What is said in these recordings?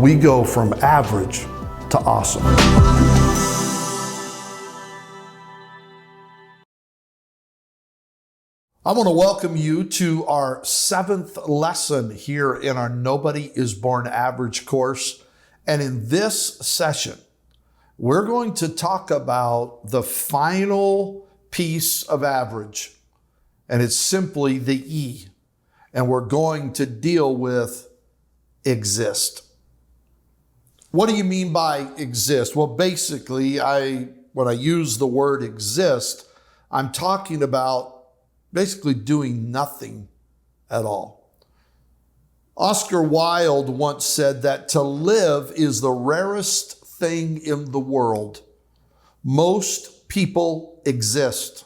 we go from average to awesome. I want to welcome you to our 7th lesson here in our Nobody is Born Average course. And in this session, we're going to talk about the final piece of average, and it's simply the E. And we're going to deal with exist. What do you mean by exist? Well, basically, when I use the word exist, I'm talking about basically doing nothing at all. Oscar Wilde once said that to live is the rarest thing in the world. Most people exist.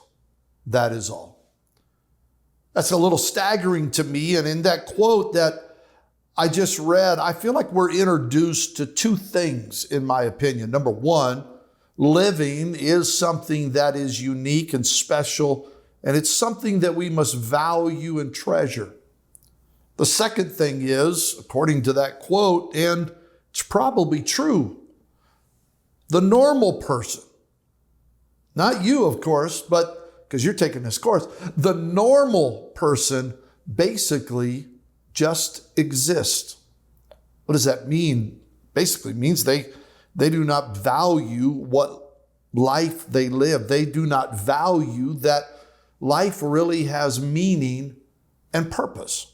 That is all. That's a little staggering to me. And in that quote that I just read, I feel like we're introduced to two things, in my opinion. Number one, living is something that is unique and special, and it's something that we must value and treasure. The second thing is, according to that quote, and it's probably true, the normal person, not you, of course, but because you're taking this course, the normal person basically just exists. What does that mean? Basically means they do not value what life they live. They do not value that life really has meaning and purpose.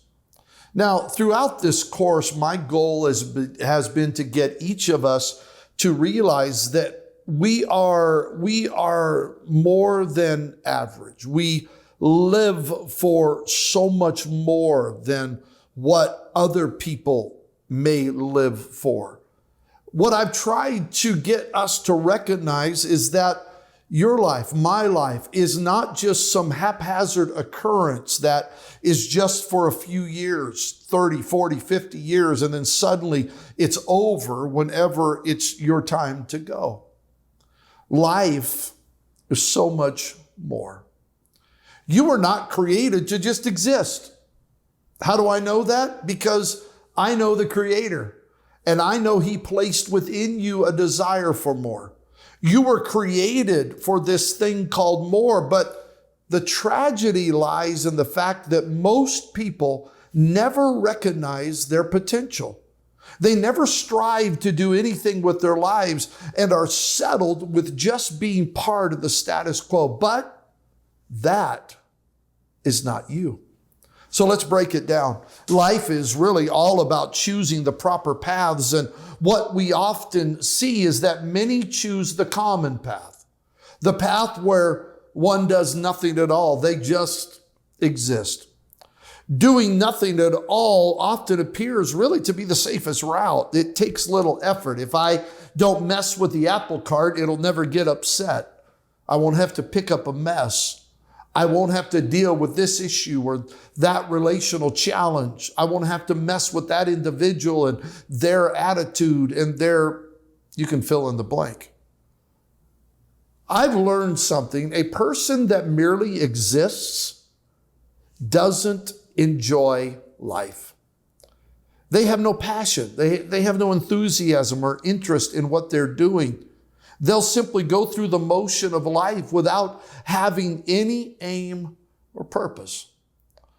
Now, throughout this course, my goal has been to get each of us to realize that we are more than average. We live for so much more than what other people may live for. What I've tried to get us to recognize is that your life, my life, is not just some haphazard occurrence that is just for a few years, 30, 40, 50 years, and then suddenly it's over whenever it's your time to go. Life is so much more. You were not created to just exist. How do I know that? Because I know the Creator, and I know He placed within you a desire for more. You were created for this thing called more, but the tragedy lies in the fact that most people never recognize their potential. They never strive to do anything with their lives and are settled with just being part of the status quo. But that is not you. So let's break it down. Life is really all about choosing the proper paths, and what we often see is that many choose the common path, the path where one does nothing at all. They just exist. Doing nothing at all often appears really to be the safest route. It takes little effort. If I don't mess with the apple cart, it'll never get upset. I won't have to pick up a mess. I won't have to deal with this issue or that relational challenge. I won't have to mess with that individual and their attitude and you can fill in the blank. I've learned something. A person that merely exists doesn't enjoy life. They have no passion. They have no enthusiasm or interest in what they're doing. They'll simply go through the motion of life without having any aim or purpose.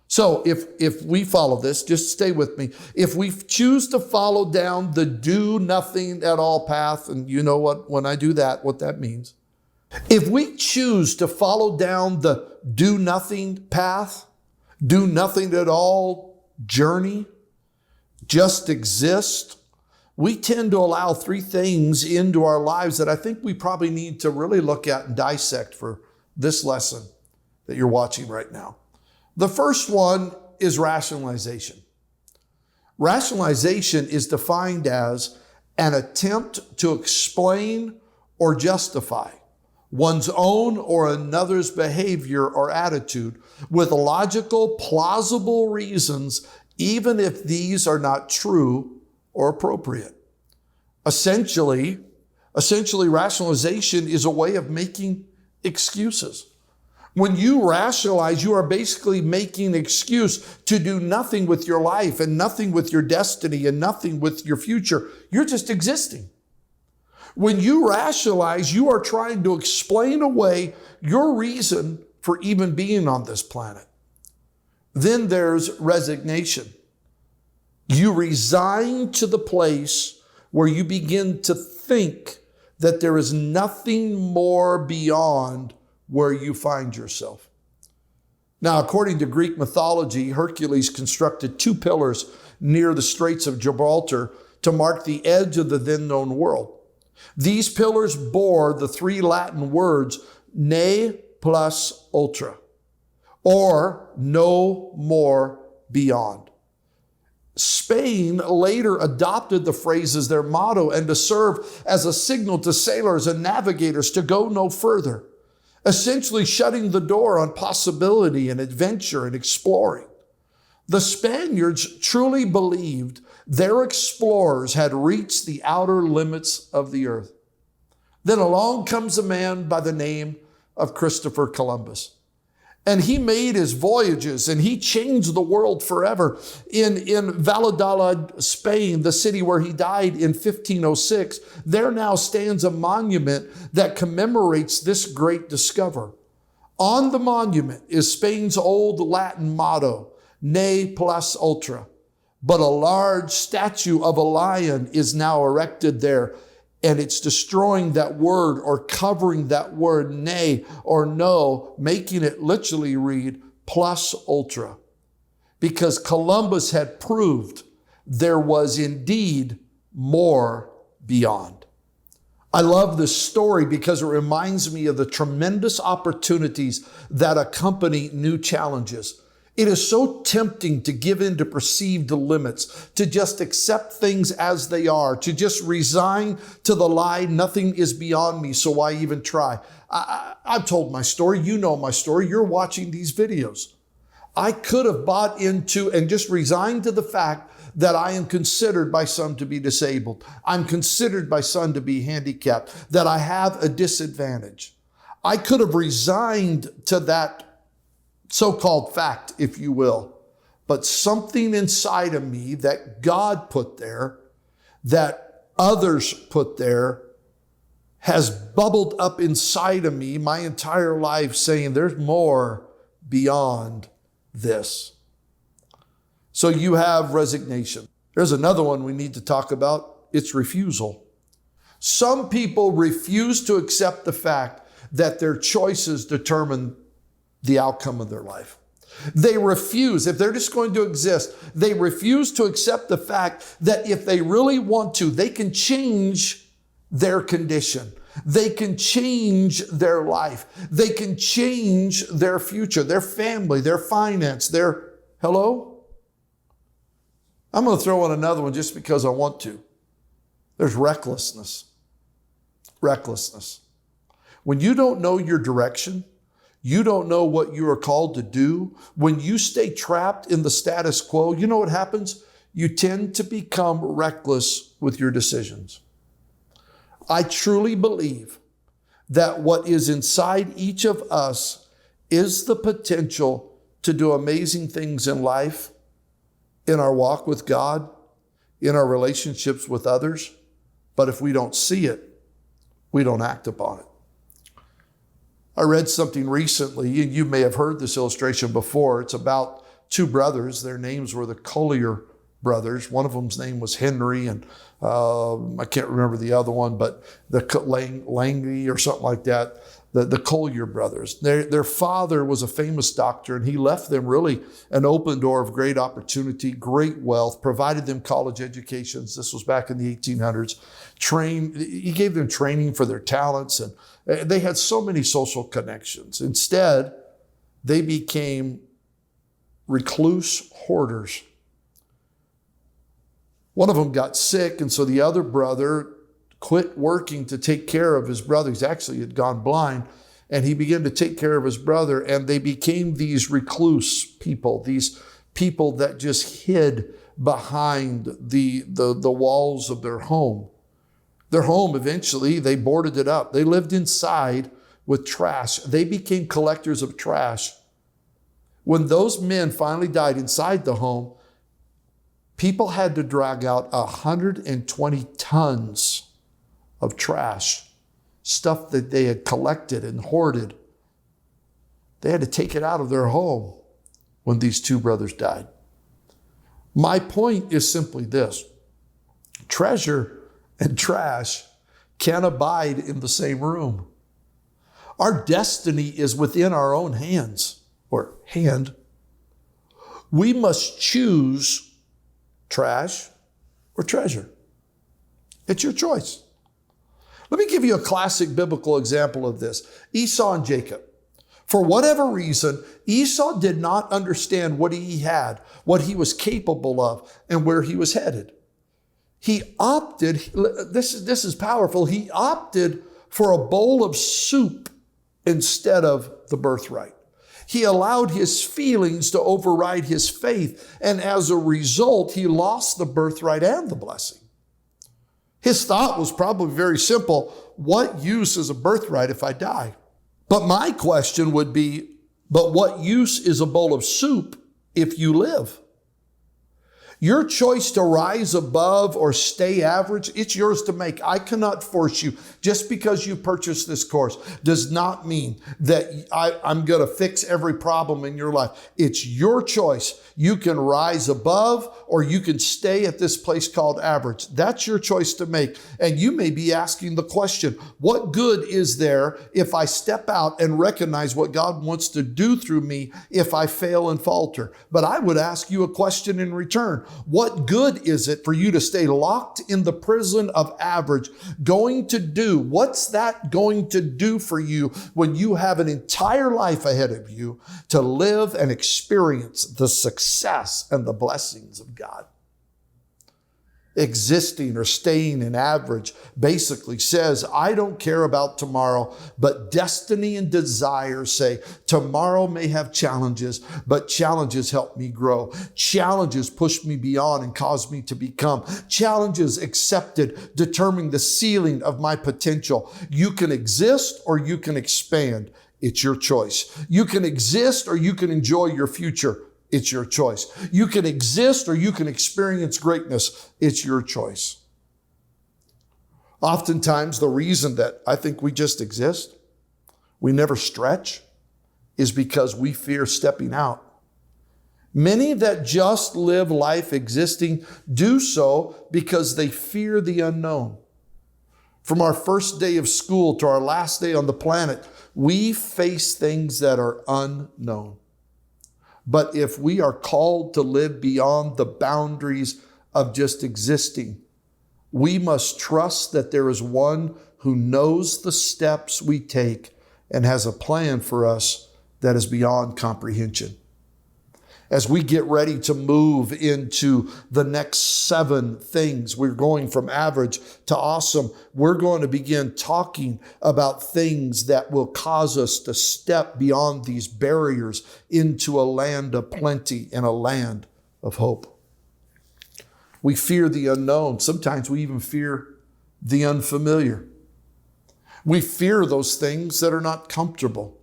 So if we follow this, just stay with me. If we choose to follow down the do nothing at all path, and you know what, when I do that, what that means. If we choose to follow down the do nothing path, do nothing at all journey, just exist, we tend to allow three things into our lives that I think we probably need to really look at and dissect for this lesson that you're watching right now. The first one is rationalization. Rationalization is defined as an attempt to explain or justify one's own or another's behavior or attitude with logical, plausible reasons, even if these are not true or appropriate. Essentially, rationalization is a way of making excuses. When you rationalize, you are basically making an excuse to do nothing with your life and nothing with your destiny and nothing with your future. You're just existing. When you rationalize, you are trying to explain away your reason for even being on this planet. Then there's resignation. You resign to the place where you begin to think that there is nothing more beyond where you find yourself. Now, according to Greek mythology, Hercules constructed 2 pillars near the Straits of Gibraltar to mark the edge of the then known world. These pillars bore the 3 Latin words, ne plus ultra, or no more beyond. Spain later adopted the phrase as their motto and to serve as a signal to sailors and navigators to go no further, essentially shutting the door on possibility and adventure and exploring. The Spaniards truly believed their explorers had reached the outer limits of the earth. Then along comes a man by the name of Christopher Columbus. And he made his voyages and he changed the world forever. In Valladolid, Spain, the city where he died in 1506, there now stands a monument that commemorates this great discoverer. On the monument is Spain's old Latin motto, ne plus ultra. But a large statue of a lion is now erected there, and it's destroying that word or covering that word ne or no, making it literally read plus ultra. Because Columbus had proved there was indeed more beyond. I love this story because it reminds me of the tremendous opportunities that accompany new challenges. It is so tempting to give in to perceived limits, to just accept things as they are, to just resign to the lie, nothing is beyond me, so why even try? I've told my story. You know my story. You're watching these videos. I could have bought into and just resigned to the fact that I am considered by some to be disabled. I'm considered by some to be handicapped, that I have a disadvantage. I could have resigned to that so-called fact, if you will. But something inside of me that God put there, that others put there, has bubbled up inside of me my entire life saying there's more beyond this. So you have resignation. There's another one we need to talk about. It's refusal. Some people refuse to accept the fact that their choices determine the outcome of their life. They refuse, if they're just going to exist, they refuse to accept the fact that if they really want to, they can change their condition. They can change their life. They can change their future, their family, their finance, their, hello? I'm going to throw in another one just because I want to. There's recklessness. Recklessness. When you don't know your direction, you don't know what you are called to do. When you stay trapped in the status quo, you know what happens? You tend to become reckless with your decisions. I truly believe that what is inside each of us is the potential to do amazing things in life, in our walk with God, in our relationships with others. But if we don't see it, we don't act upon it. I read something recently, and you may have heard this illustration before. It's about 2 brothers. Their names were the Collier brothers. One of them's name was Henry, and I can't remember the other one, but the Langley or something like that. The Collier brothers. Their father was a famous doctor, and he left them really an open door of great opportunity, great wealth, provided them college educations. This was back in the 1800s. He gave them training for their talents, and they had so many social connections. Instead, they became recluse hoarders. One of them got sick, and so the other brother quit working to take care of his brother. He actually had gone blind, and he began to take care of his brother, and they became these recluse people, these people that just hid behind the walls of their home. Their home, eventually, they boarded it up. They lived inside with trash. They became collectors of trash. When those men finally died inside the home, people had to drag out 120 tons of trash, stuff that they had collected and hoarded. They had to take it out of their home when these two brothers died. My point is simply this: treasure and trash can't abide in the same room. Our destiny is within our own hands, or hand. We must choose trash or treasure. It's your choice. Let me give you a classic biblical example of this. Esau and Jacob. For whatever reason, Esau did not understand what he had, what he was capable of, and where he was headed. He opted, this is powerful, he opted for a bowl of soup instead of the birthright. He allowed his feelings to override his faith, and as a result, he lost the birthright and the blessing. His thought was probably very simple: what use is a birthright if I die? But my question would be, but what use is a bowl of soup if you live? Your choice to rise above or stay average, it's yours to make. I cannot force you. Just because you purchased this course does not mean that I'm going to fix every problem in your life. It's your choice. You can rise above or you can stay at this place called average. That's your choice to make. And you may be asking the question, what good is there if I step out and recognize what God wants to do through me if I fail and falter? But I would ask you a question in return. What good is it for you to stay locked in the prison of average going to do? What's that going to do for you when you have an entire life ahead of you to live and experience the success and the blessings of God? Existing or staying in average basically says, I don't care about tomorrow, but destiny and desire say, tomorrow may have challenges, but challenges help me grow. Challenges push me beyond and cause me to become. Challenges accepted determine the ceiling of my potential. You can exist or you can expand. It's your choice. You can exist or you can enjoy your future. It's your choice. You can exist or you can experience greatness. It's your choice. Oftentimes, the reason that I think we just exist, we never stretch, is because we fear stepping out. Many that just live life existing do so because they fear the unknown. From our first day of school to our last day on the planet, we face things that are unknown. But if we are called to live beyond the boundaries of just existing, we must trust that there is one who knows the steps we take and has a plan for us that is beyond comprehension. As we get ready to move into the next 7 things, we're going from average to awesome. We're going to begin talking about things that will cause us to step beyond these barriers into a land of plenty and a land of hope. We fear the unknown. Sometimes we even fear the unfamiliar. We fear those things that are not comfortable.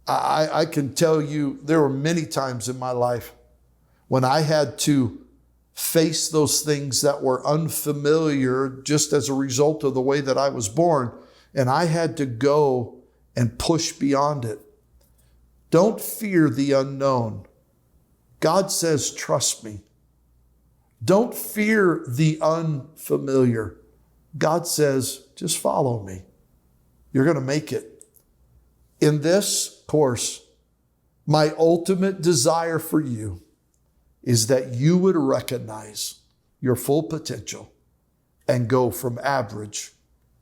I can tell you there were many times in my life when I had to face those things that were unfamiliar just as a result of the way that I was born, and I had to go and push beyond it. Don't fear the unknown. God says, trust me. Don't fear the unfamiliar. God says, just follow me. You're going to make it. In this course, my ultimate desire for you is that you would recognize your full potential and go from average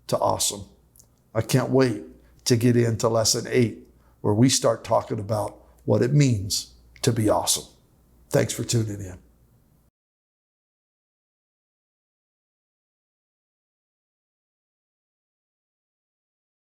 to awesome. I can't wait to get into lesson 8, where we start talking about what it means to be awesome. Thanks for tuning in.